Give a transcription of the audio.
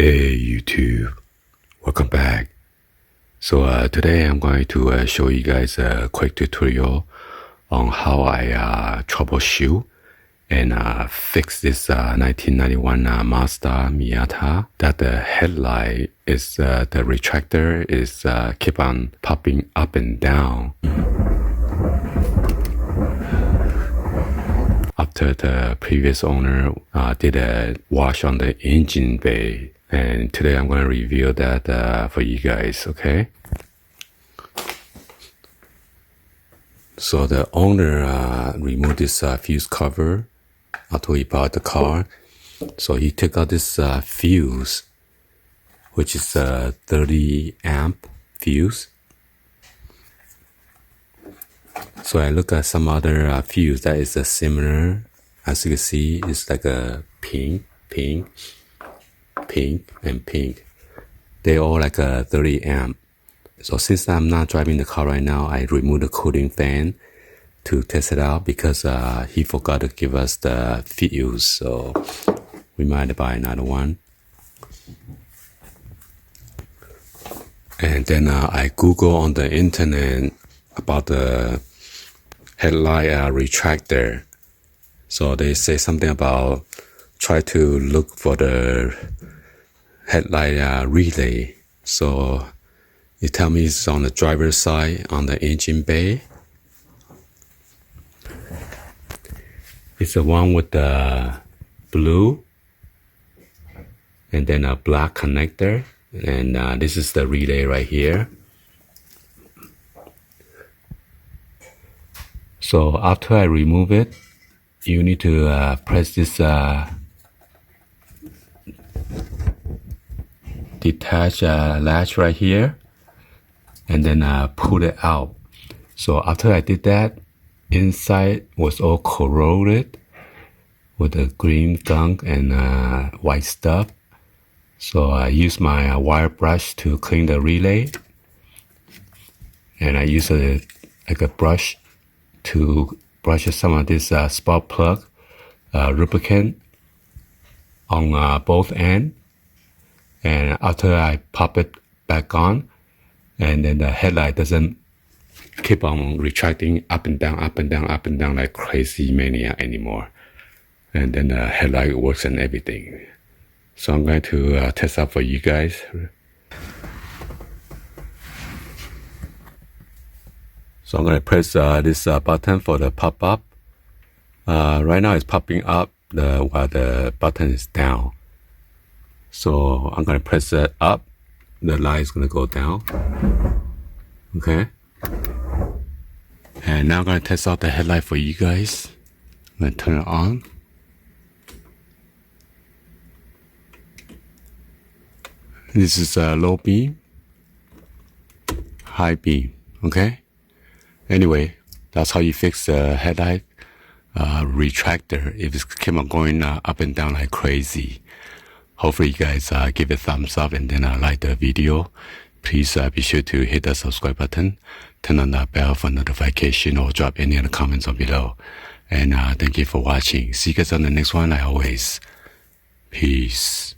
Hey YouTube, welcome back. So today I'm going to show you guys a quick tutorial on how I troubleshoot and fix this 1991 Mazda Miata that the headlight is the retractor is keep on popping up and down after the previous owner did a wash on the engine bay. And today I'm going to reveal that for you guys, okay? So the owner removed this fuse cover after he bought the car. So he took out this fuse, which is a 30 amp fuse. So I look at some other fuse that is similar. As you can see, it's like a pink, and pink. They all like a 30 amp. So since I'm not driving the car right now, I removed the cooling fan to test it out because he forgot to give us the fuse. So we might buy another one. And then I Google on the internet about the headlight retractor. So they say something about try to look for the headlight relay. So it tell me it's on the driver's side on the engine bay. It's the one with the blue and then a black connector, and this is the relay right here. So after I remove it, you need to press this detach latch right here and then pull it out. So after I did that, inside was all corroded with the green gunk and white stuff. So I use my wire brush to clean the relay, and I use like a brush to brush some of this spark plug lubricant on both ends. And after I pop it back on, and then the headlight doesn't keep on retracting up and down like crazy mania anymore. And then the headlight works and everything. So I'm going to test out for you guys. So I'm going to press this button for the pop up. Right now it's popping up while the button is down. So I'm going to press that up. The light is going to go down. Okay. And now I'm going to test out the headlight for you guys. I'm going to turn it on. This is a low beam, high beam. Okay. Anyway, that's how you fix the headlight retractor if it keep on going up and down like crazy. Hopefully you guys give it a thumbs up and then like the video. Please be sure to hit the subscribe button, turn on the bell for notification, or drop any other comments on below. And thank you for watching. See you guys on the next one like always. Peace.